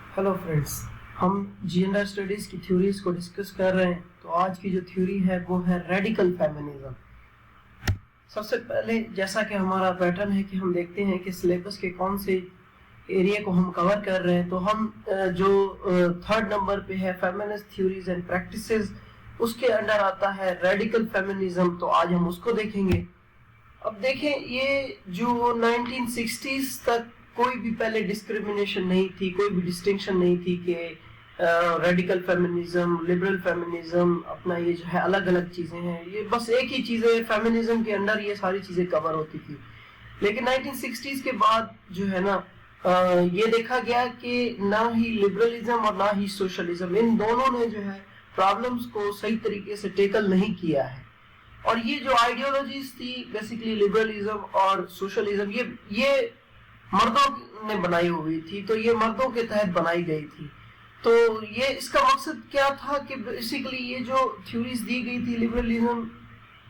Hello friends, हम gender studies की theories को डिस्कस कर रहे हैं। तो आज की जो थ्योरी है वो है रेडिकल फेमिनिज्म। सबसे पहले जैसा कि हमारा पैटर्न है कि हम देखते हैं कि सिलेबस के कौन से एरिया को हम कवर कर रहे हैं। तो हम जो थर्ड नंबर पे है फेमिनिस्ट थ्योरीज एंड प्रैक्टिसेस, उसके अंडर आता है रेडिकल फेमिनिज्म। तो आज हम उसको देखेंगे। अब देखें, ये जो 1960s तक कोई भी पहले डिस्क्रिमिनेशन नहीं थी, कोई भी डिस्टिंक्शन नहीं थी कि रेडिकल फेमिनिज्म, लिबरल फेमिनिज्म, अपना ये जो है अलग अलग चीजें हैं। ये बस एक ही चीज है, फेमिनिज्म के अंडर ये सारी चीजें कवर होती थी। लेकिन 1960s के बाद जो है ना, ये देखा गया कि ना ही लिबरलिज्म और ना ही सोशलिज्म, इन दोनों ने जो है प्रॉब्लम्स को सही तरीके से टेकल नहीं किया है। और ये जो आइडियोलॉजीज थी बेसिकली लिबरलिज्म और सोशलिज्म, ये मर्दों ने बनाई हुई थी। तो ये मर्दों के तहत बनाई गई थी। तो ये इसका मकसद क्या था कि बेसिकली ये जो थ्योरीज दी गई थी लिबरलिज्म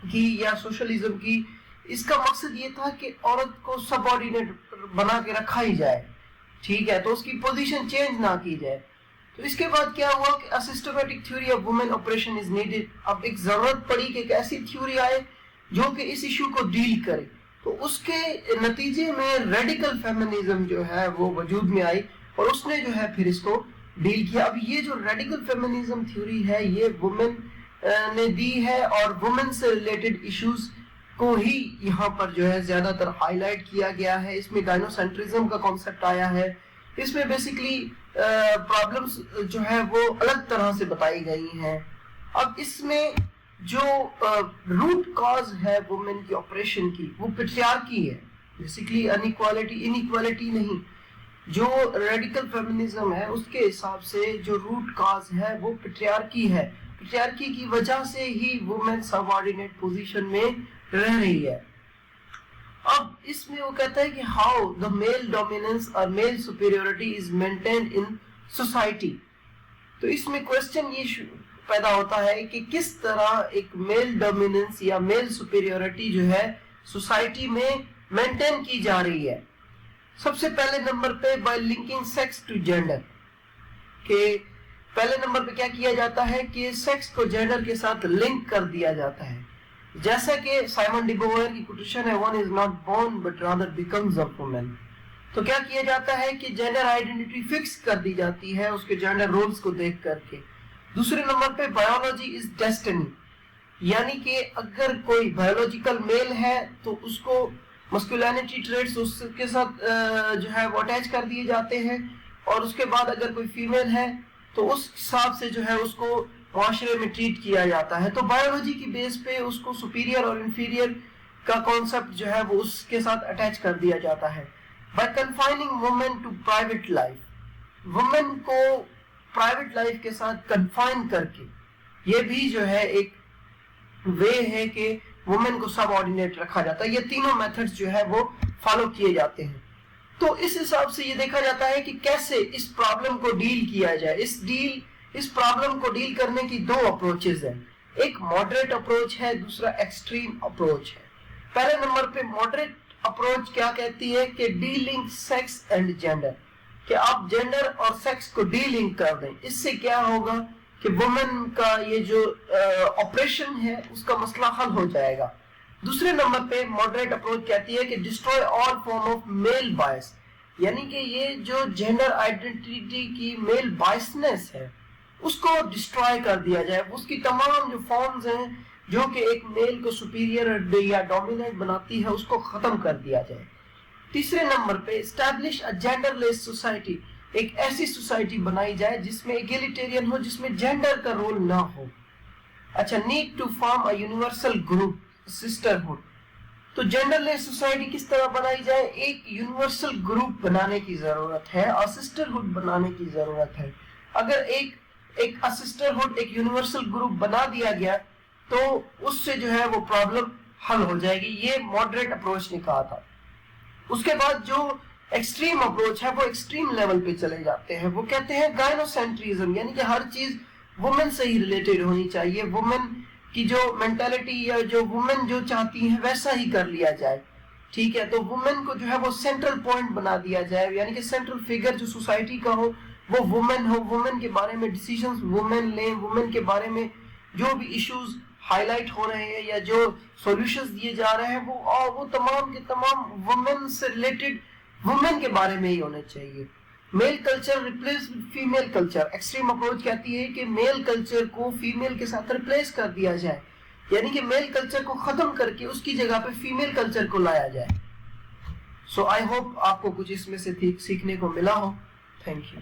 की या सोशलिज्म की, इसका मकसद ये था कि औरत को सबऑर्डिनेट बना के रखा ही जाए, ठीक है, तो उसकी पोजीशन चेंज ना की जाए। तो इसके बाद क्या हुआ कि a systematic theory of women operation is needed. अब एक जरूरत पड़ी कि एक ऐसी थ्योरी आए जो कि इस इशू को डील करे। तो उसके नतीजे में रेडिकल फेमिनिज्म जो है वो वजूद में आई और उसने जो है फिर इसको डील किया। अब ये जो रेडिकल फेमिनिज्म थ्योरी है ये वुमेन ने दी है और वुमेन से रिलेटेड इश्यूज को ही यहाँ पर जो है ज्यादातर हाईलाइट किया गया है। इसमें गाइनोसेंट्रिज्म का कॉन्सेप्ट आया है। इसमें बेसिकली प्रॉब्लम्स जो है वो अलग तरह से बताई गई हैं। अब इसमें जो रूट कॉज है वुमेन की ऑपरेशन की वो पैट्रियार्की है, बेसिकली इनइक्वालिटी नहीं। जो रेडिकल फेमिनिज्म है उसके हिसाब से जो रूट कॉज है वो पैट्रियार्की है। पैट्रियार्की की वजह से ही वुमेन सबऑर्डिनेट पोजीशन में रह रही है। अब इसमें वो कहता है कि हाउ द मेल डोमिनेंस और male superiority is maintained in society. तो इसमें क्वेश्चन ये पैदा होता है कि किस तरह एक मेल डोमिनेंस या मेल सुपीरियोरिटी जो है सोसाइटी में मेंटेन की जा रही है। सबसे पहले नंबर पे by linking sex to gender, के पहले नंबर पे क्या किया जाता है कि सेक्स को जेंडर के साथ लिंक कर दिया जाता है। जैसा कि साइमन डी बोवेयर की कोटेशन है, one is not born but rather becomes a woman. तो क्या किया जाता है कि जेंडर आइडेंटिटी फिक्स कर दी जाती है उसके जेंडर रोल्स को देख करके। दूसरे नंबर पे बायोलॉजी इज डेस्टिनी, यानी कि अगर कोई बायोलॉजिकल मेल है तो उसको मस्कुलिनिटी ट्रेट्स उसके साथ जो है वो अटैच कर दिए जाते हैं। और उसके बाद अगर कोई फीमेल है तो उस हिसाब से जो है उसको माशरे में ट्रीट किया जाता है। तो बायोलॉजी की बेस पे उसको सुपीरियर और इंफीरियर का कॉन्सेप्ट जो है वो उसके साथ अटैच कर दिया जाता है। By confining women to private life, women को प्राइवेट लाइफ के साथ कन्फाइन करके, ये भी जो है एक वे है कि वुमेन को सबऑर्डिनेट रखा जाता है। ये तीनों मेथड्स जो है वो फॉलो किए जाते हैं। तो इस हिसाब से ये देखा जाता है कि कैसे इस प्रॉब्लम को डील किया जाए। इस प्रॉब्लम को डील करने की दो अप्रोचेस हैं, एक मॉडरेट अप्रोच है, दूसरा एक्सट्रीम अप्रोच है। पहले नंबर पे मॉडरेट अप्रोच क्या कहती है कि डीलिंग सेक्स एंड जेंडर, कि आप जेंडर और सेक्स को डीलिंग कर दें। इससे क्या होगा कि वुमेन का ये जो ऑपरेशन है उसका मसला हल हो जाएगा। दूसरे नंबर पे मॉडरेट अप्रोच कहती है कि destroy all form of male bias, यानी कि ये जो जेंडर आइडेंटिटी की मेल बायसनेस है उसको डिस्ट्रॉय कर दिया जाए। उसकी तमाम जो फॉर्म्स हैं जो कि एक मेल को सुपीरियर या डोमिनेट बनाती है उसको खत्म कर दिया जाए। तीसरे नंबर पे एस्टैब्लिश अ जेंडरलेस सोसाइटी, एक ऐसी सोसाइटी बनाई जाए जिसमें एगलिटेरियन हो, जिसमें जेंडर का रोल ना हो। अच्छा, need to form a universal group sisterhood. तो जेंडरलेस सोसाइटी किस तरह बनाई जाए, एक यूनिवर्सल ग्रुप बनाने की जरूरत है और सिस्टरहुड बनाने की जरूरत है। अगर एक सिस्टरहुड, एक यूनिवर्सल ग्रुप बना दिया गया तो उससे जो है वो प्रॉब्लम हल हो जाएगी। ये मॉडरेट अप्रोच ने कहा था। उसके बाद जो एक्सट्रीम अप्रोच है वो एक्सट्रीम लेवल पे चले जाते हैं। वो कहते हैं गाइनोसेंट्रिज्म, यानी कि हर चीज वुमेन से ही रिलेटेड होनी चाहिए। वुमेन की जो मेंटालिटी या जो वुमेन जो चाहती है वैसा ही कर लिया जाए, ठीक है। तो वुमेन को जो है वो सेंट्रल पॉइंट बना दिया जाए, यानी कि सेंट्रल फिगर जो सोसाइटी का हो وہ وومن ہو, وومن کے بارے میں ڈیسیژنز وومن لیں, وومن کے بارے میں جو بھی ایشوز ہائی لائٹ ہو رہے ہیں یا جو سولوشنز دیے جا رہے ہیں وہ تمام کے تمام وومن سے ریلیٹڈ وومن کے بارے میں ہی ہونے چاہیے. Male culture replace female culture. Extreme approach کہتی ہے کہ میل کلچر کو فیمیل کے ساتھ ریپلیس کر دیا جائے, یعنی کہ میل کلچر کو ختم کر کے اس کی جگہ پہ فیمیل کلچر کو لایا جائے. سو آئی ہوپ آپ کو کچھ اس میں سے سیکھنے کو ملا ہو. Thank you.